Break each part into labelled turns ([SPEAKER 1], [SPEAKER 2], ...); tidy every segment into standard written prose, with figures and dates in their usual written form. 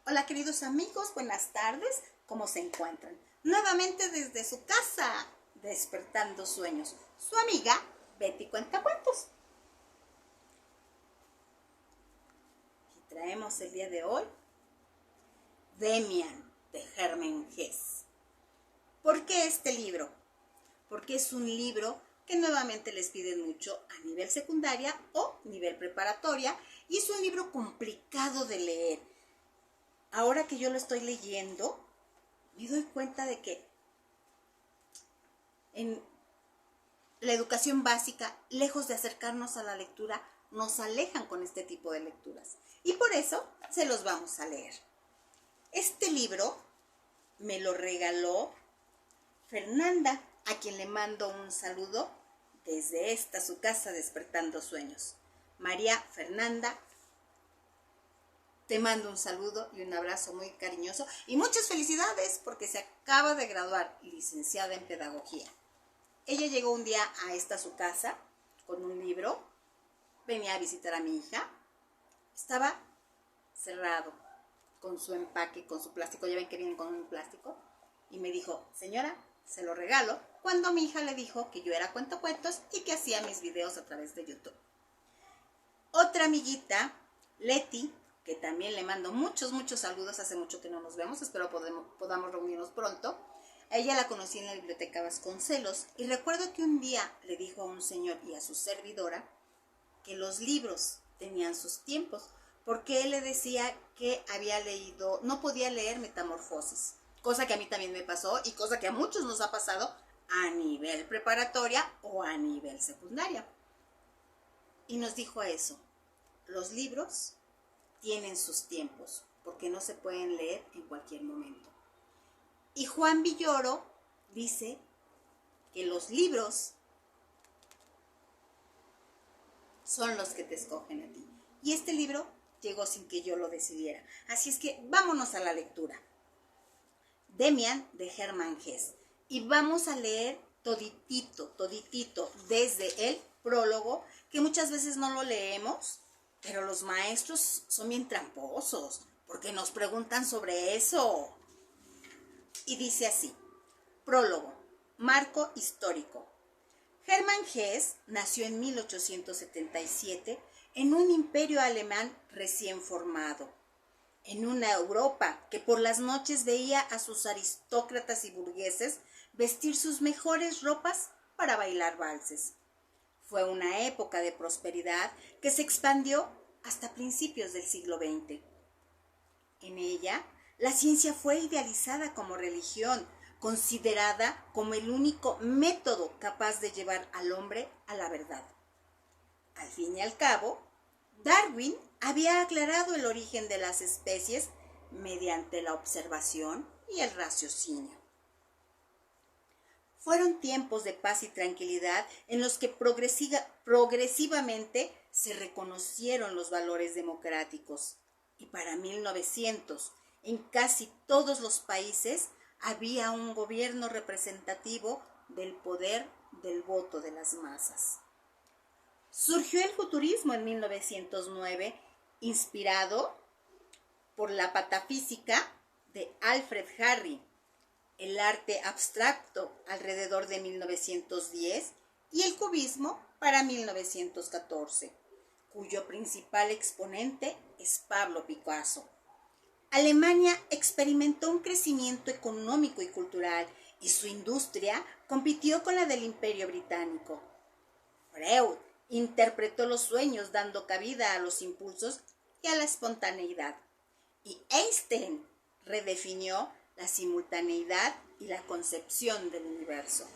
[SPEAKER 1] Hola queridos amigos, buenas tardes, ¿cómo se encuentran? Nuevamente desde su casa, Despertando Sueños, su amiga Betty Cuentacuentos. Y traemos el día de hoy Demian de Hermann Hesse. ¿Por qué este libro? Porque es un libro que nuevamente les piden mucho a nivel secundaria o nivel preparatoria y es un libro complicado de leer. Ahora que yo lo estoy leyendo, me doy cuenta de que en la educación básica, lejos de acercarnos a la lectura, nos alejan con este tipo de lecturas. Y por eso se los vamos a leer. Este libro me lo regaló Fernanda, a quien le mando un saludo desde esta su casa Despertando Sueños. María Fernanda, te mando un saludo y un abrazo muy cariñoso y muchas felicidades porque se acaba de graduar licenciada en pedagogía. Ella llegó un día a su casa con un libro, venía a visitar a mi hija, estaba cerrado con su empaque, con su plástico, ya ven que vienen con un plástico, y me dijo, señora, se lo regalo, cuando mi hija le dijo que yo era cuentacuentos y que hacía mis videos a través de YouTube. Otra amiguita, Leti, que también le mando muchos saludos, hace mucho que no nos vemos, espero podamos reunirnos pronto. A ella la conocí en la biblioteca Vasconcelos y recuerdo que un día le dijo a un señor y a su servidora que los libros tenían sus tiempos, porque él le decía que había leído, no podía leer Metamorfosis, cosa que a mí también me pasó y cosa que a muchos nos ha pasado a nivel preparatoria o a nivel secundaria. Y nos dijo eso, los libros tienen sus tiempos, porque no se pueden leer en cualquier momento. Y Juan Villoro dice que los libros son los que te escogen a ti. Y este libro llegó sin que yo lo decidiera. Así es que vámonos a la lectura. Demian de Hermann Hesse. Y vamos a leer toditito, desde el prólogo, que muchas veces no lo leemos, pero los maestros son bien tramposos, porque nos preguntan sobre eso. Y dice así, prólogo, marco histórico. Hermann Hesse nació en 1877 en un imperio alemán recién formado, en una Europa que por las noches veía a sus aristócratas y burgueses vestir sus mejores ropas para bailar valses. Fue una época de prosperidad que se expandió hasta principios del siglo XX. En ella, la ciencia fue idealizada como religión, considerada como el único método capaz de llevar al hombre a la verdad. Al fin y al cabo, Darwin había aclarado el origen de las especies mediante la observación y el raciocinio. Fueron tiempos de paz y tranquilidad en los que progresivamente se reconocieron los valores democráticos. Y para 1900, en casi todos los países, había un gobierno representativo del poder del voto de las masas. Surgió el futurismo en 1909, inspirado por la patafísica de Alfred Harry, el arte abstracto alrededor de 1910 y el cubismo para 1914, cuyo principal exponente es Pablo Picasso. Alemania experimentó un crecimiento económico y cultural y su industria compitió con la del Imperio Británico. Freud interpretó los sueños dando cabida a los impulsos y a la espontaneidad. Y Einstein redefinió la simultaneidad y la concepción del universo.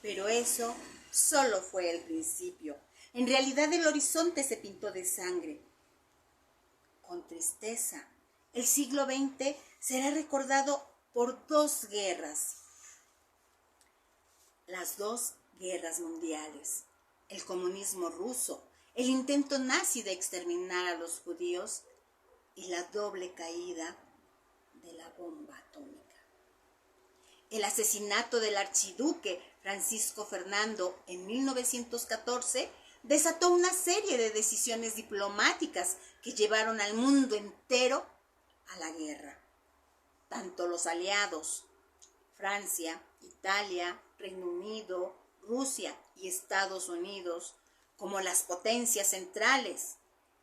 [SPEAKER 1] Pero eso solo fue el principio. En realidad el horizonte se pintó de sangre. Con tristeza, el siglo XX será recordado por dos guerras. Las dos guerras mundiales. El comunismo ruso, el intento nazi de exterminar a los judíos y la doble caída de la bomba atómica. El asesinato del archiduque Francisco Fernando en 1914 desató una serie de decisiones diplomáticas que llevaron al mundo entero a la guerra. Tanto los aliados, Francia, Italia, Reino Unido, Rusia y Estados Unidos, como las potencias centrales,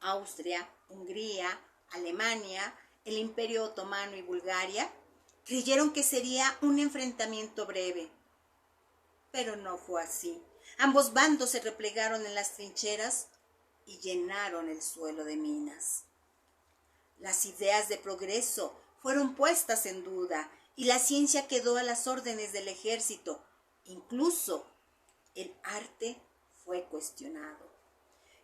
[SPEAKER 1] Austria, Hungría, Alemania, el Imperio Otomano y Bulgaria, creyeron que sería un enfrentamiento breve. Pero no fue así. Ambos bandos se replegaron en las trincheras y llenaron el suelo de minas. Las ideas de progreso fueron puestas en duda y la ciencia quedó a las órdenes del ejército. Incluso el arte fue cuestionado.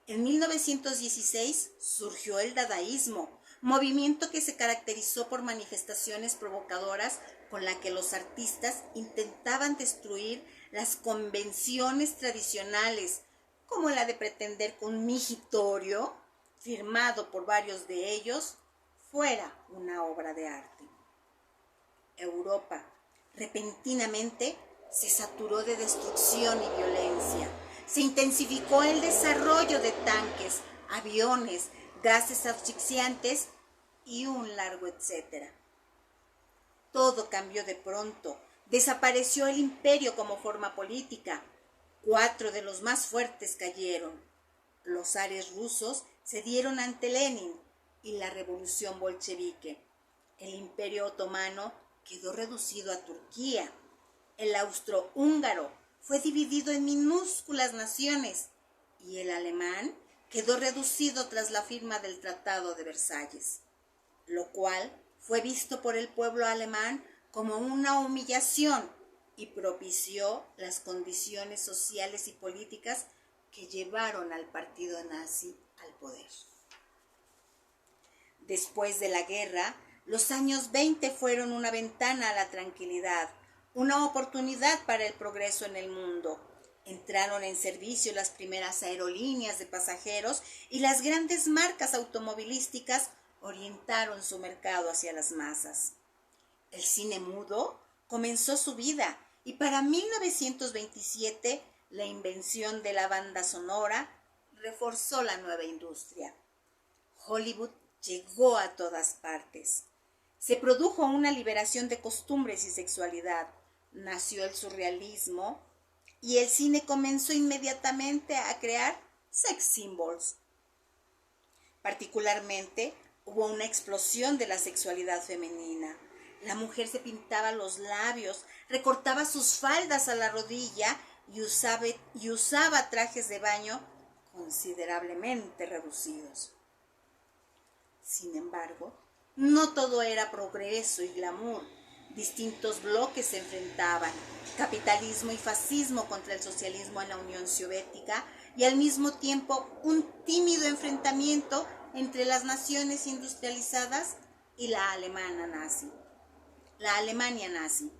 [SPEAKER 1] En 1916 surgió el dadaísmo, movimiento que se caracterizó por manifestaciones provocadoras con la que los artistas intentaban destruir las convenciones tradicionales, como la de pretender que un migitorio, firmado por varios de ellos, fuera una obra de arte. Europa, repentinamente, se saturó de destrucción y violencia. Se intensificó el desarrollo de tanques, aviones, gases asfixiantes y un largo etcétera. Todo cambió de pronto. Desapareció el imperio como forma política. 4 de los más fuertes cayeron. Los zares rusos cedieron ante Lenin y la revolución bolchevique. El imperio otomano quedó reducido a Turquía. El austrohúngaro fue dividido en minúsculas naciones y el alemán quedó reducido tras la firma del Tratado de Versalles, lo cual fue visto por el pueblo alemán como una humillación y propició las condiciones sociales y políticas que llevaron al partido nazi al poder. Después de la guerra, los años 20 fueron una ventana a la tranquilidad, una oportunidad para el progreso en el mundo. Entraron en servicio las primeras aerolíneas de pasajeros y las grandes marcas automovilísticas orientaron su mercado hacia las masas. El cine mudo comenzó su vida y para 1927 la invención de la banda sonora reforzó la nueva industria. Hollywood llegó a todas partes. Se produjo una liberación de costumbres y sexualidad. Nació el surrealismo y el cine comenzó inmediatamente a crear sex symbols. Particularmente, hubo una explosión de la sexualidad femenina. La mujer se pintaba los labios, recortaba sus faldas a la rodilla y usaba trajes de baño considerablemente reducidos. Sin embargo, no todo era progreso y glamour. Distintos bloques se enfrentaban, capitalismo y fascismo contra el socialismo en la Unión Soviética y al mismo tiempo un tímido enfrentamiento entre las naciones industrializadas y la Alemania nazi.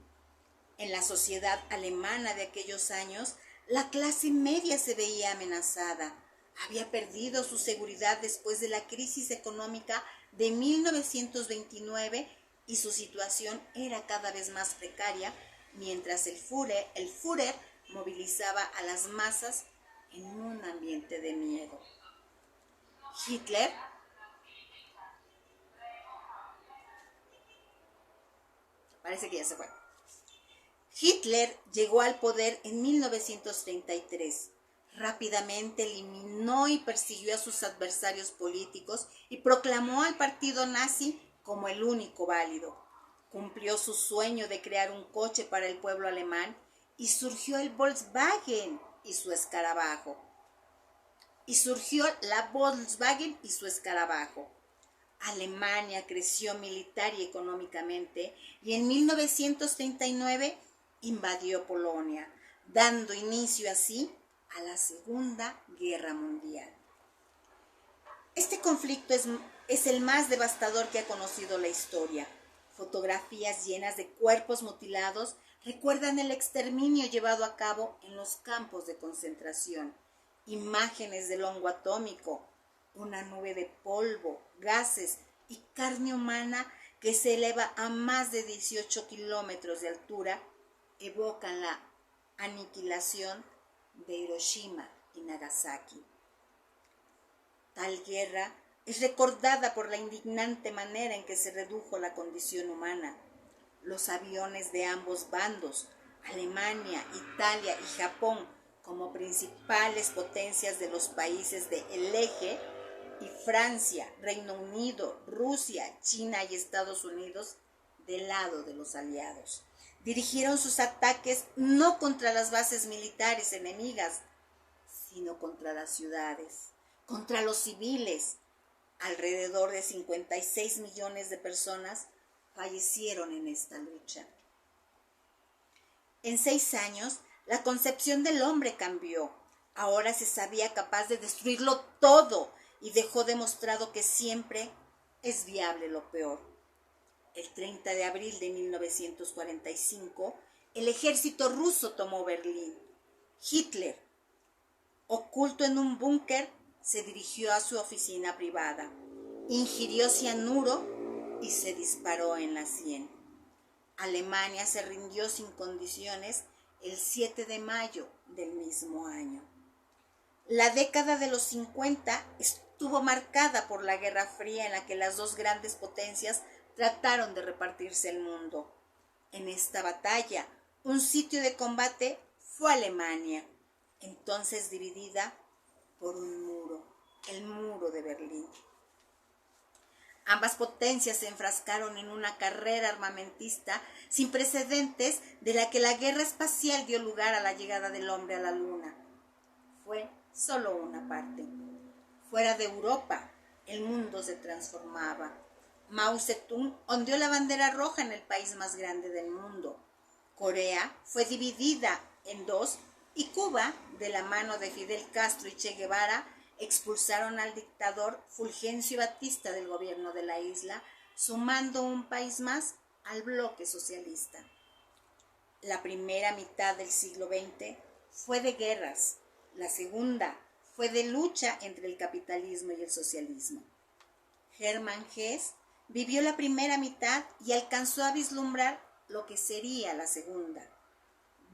[SPEAKER 1] En la sociedad alemana de aquellos años, la clase media se veía amenazada. Había perdido su seguridad después de la crisis económica de 1929 y su situación era cada vez más precaria, mientras el Führer movilizaba a las masas en un ambiente de miedo. Hitler parece que ya se fue. Hitler llegó al poder en 1933. Rápidamente eliminó y persiguió a sus adversarios políticos y proclamó al partido nazi como el único válido. Cumplió su sueño de crear un coche para el pueblo alemán y surgió el Volkswagen y su escarabajo. Alemania creció militar y económicamente y en 1939 invadió Polonia, dando inicio así a la Segunda Guerra Mundial. Este conflicto es el más devastador que ha conocido la historia. Fotografías llenas de cuerpos mutilados recuerdan el exterminio llevado a cabo en los campos de concentración. Imágenes del hongo atómico, una nube de polvo, gases y carne humana que se eleva a más de 18 kilómetros de altura evocan la aniquilación de Hiroshima y Nagasaki. Tal guerra Es recordada por la indignante manera en que se redujo la condición humana. Los aviones de ambos bandos, Alemania, Italia y Japón, como principales potencias de los países del Eje, y Francia, Reino Unido, Rusia, China y Estados Unidos del lado de los aliados. Dirigieron sus ataques no contra las bases militares enemigas, sino contra las ciudades, contra los civiles. Alrededor de 56 millones de personas fallecieron en esta lucha. En 6 años, la concepción del hombre cambió. Ahora se sabía capaz de destruirlo todo y dejó demostrado que siempre es viable lo peor. El 30 de abril de 1945, el ejército ruso tomó Berlín. Hitler, oculto en un búnker, se dirigió a su oficina privada, ingirió cianuro y se disparó en la sien. Alemania se rindió sin condiciones el 7 de mayo del mismo año. La década de los 50 estuvo marcada por la Guerra Fría en la que las dos grandes potencias trataron de repartirse el mundo. En esta batalla, un sitio de combate fue Alemania, entonces dividida por un muro, el muro de Berlín. Ambas potencias se enfrascaron en una carrera armamentista sin precedentes de la que la guerra espacial dio lugar a la llegada del hombre a la luna. Fue solo una parte. Fuera de Europa, el mundo se transformaba. Mao Zedong ondeó la bandera roja en el país más grande del mundo. Corea fue dividida en dos y Cuba, de la mano de Fidel Castro y Che Guevara, expulsaron al dictador Fulgencio Batista del gobierno de la isla, sumando un país más al bloque socialista. La primera mitad del siglo XX fue de guerras, la segunda fue de lucha entre el capitalismo y el socialismo. Hermann Hesse vivió la primera mitad y alcanzó a vislumbrar lo que sería la segunda.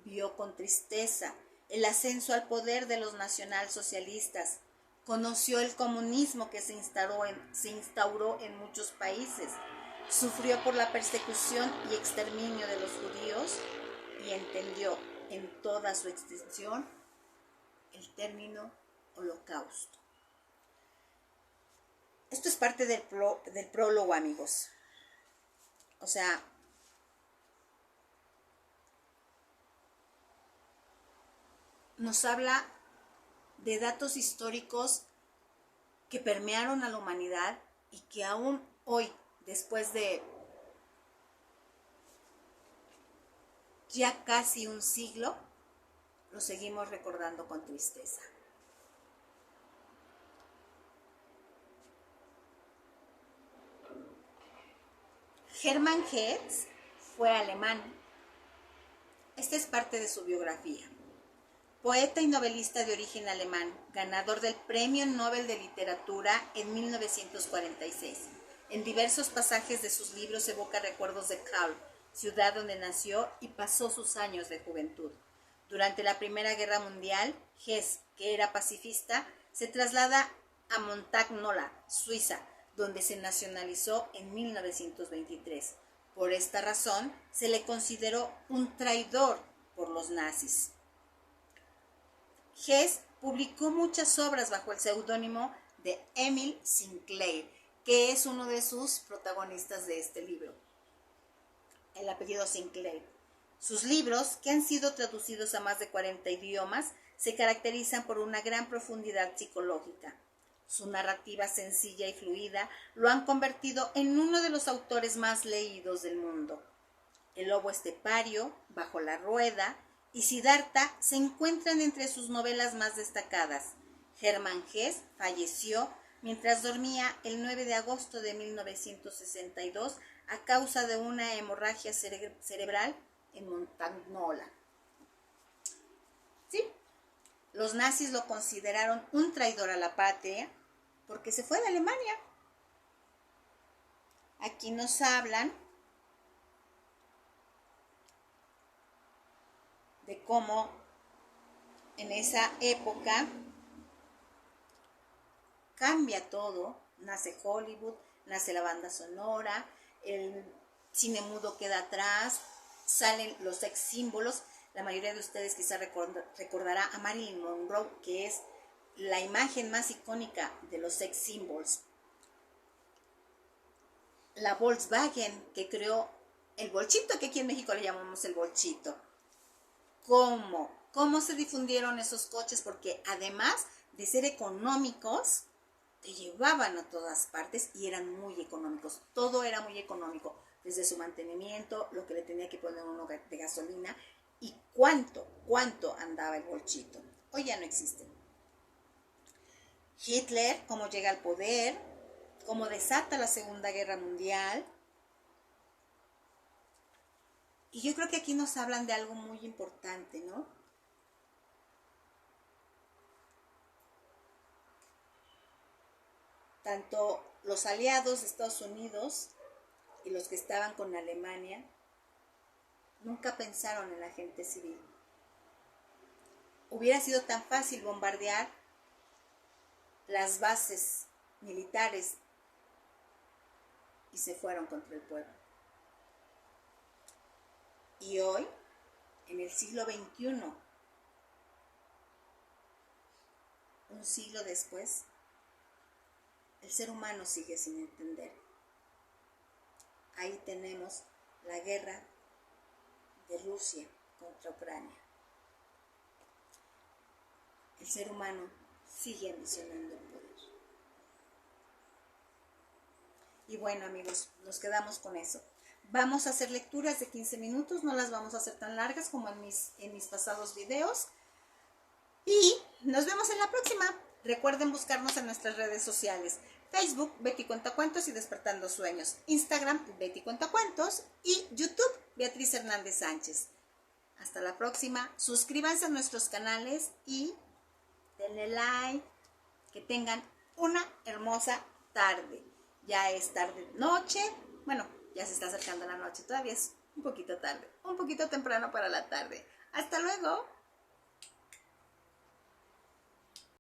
[SPEAKER 1] Vio con tristeza el ascenso al poder de los nacionalsocialistas, conoció el comunismo que se instauró en muchos países, sufrió por la persecución y exterminio de los judíos y entendió en toda su extensión el término holocausto. Esto es parte del prólogo, amigos. O sea, nos habla de datos históricos que permearon a la humanidad y que aún hoy, después de ya casi un siglo, lo seguimos recordando con tristeza. Hermann Hesse fue alemán. Esta es parte de su biografía. Poeta y novelista de origen alemán, ganador del Premio Nobel de Literatura en 1946. En diversos pasajes de sus libros evoca recuerdos de Kahl, ciudad donde nació y pasó sus años de juventud. Durante la Primera Guerra Mundial, Hesse, que era pacifista, se traslada a Montagnola, Suiza, donde se nacionalizó en 1923. Por esta razón, se le consideró un traidor por los nazis. Hesse publicó muchas obras bajo el seudónimo de Emil Sinclair, que es uno de sus protagonistas de este libro, el apellido Sinclair. Sus libros, que han sido traducidos a más de 40 idiomas, se caracterizan por una gran profundidad psicológica. Su narrativa sencilla y fluida lo han convertido en uno de los autores más leídos del mundo. El lobo estepario, Bajo la rueda y Siddhartha se encuentran entre sus novelas más destacadas. Hermann Hesse falleció mientras dormía el 9 de agosto de 1962 a causa de una hemorragia cerebral en Montagnola. ¿Sí? Los nazis lo consideraron un traidor a la patria porque se fue de Alemania. Aquí nos hablan de cómo en esa época cambia todo, nace Hollywood, nace la banda sonora, el cine mudo queda atrás, salen los sex símbolos. La mayoría de ustedes quizá recordará a Marilyn Monroe, que es la imagen más icónica de los sex symbols. La Volkswagen, que creó el bolchito, que aquí en México le llamamos el bolchito. ¿Cómo se difundieron esos coches? Porque además de ser económicos, te llevaban a todas partes y eran muy económicos. Todo era muy económico, desde su mantenimiento, lo que le tenía que poner uno de gasolina y cuánto andaba el bolchito. Hoy ya no existe. Hitler, cómo llega al poder, cómo desata la Segunda Guerra Mundial. Y yo creo que aquí nos hablan de algo muy importante, ¿no? Tanto los aliados de Estados Unidos y los que estaban con Alemania nunca pensaron en la gente civil. Hubiera sido tan fácil bombardear las bases militares y se fueron contra el pueblo. Y hoy, en el siglo XXI, un siglo después, el ser humano sigue sin entender. Ahí tenemos la guerra de Rusia contra Ucrania. El ser humano sigue ambicionando el poder. Y bueno, amigos, nos quedamos con eso. Vamos a hacer lecturas de 15 minutos, no las vamos a hacer tan largas como en mis pasados videos. Y nos vemos en la próxima. Recuerden buscarnos en nuestras redes sociales. Facebook, Betty Cuentacuentos y Despertando Sueños. Instagram, Betty Cuentacuentos. Y YouTube, Beatriz Hernández Sánchez. Hasta la próxima. Suscríbanse a nuestros canales y denle like. Que tengan una hermosa tarde. Ya es tarde, noche. Bueno, ya se está acercando la noche. Todavía es un poquito tarde. Un poquito temprano para la tarde. Hasta luego.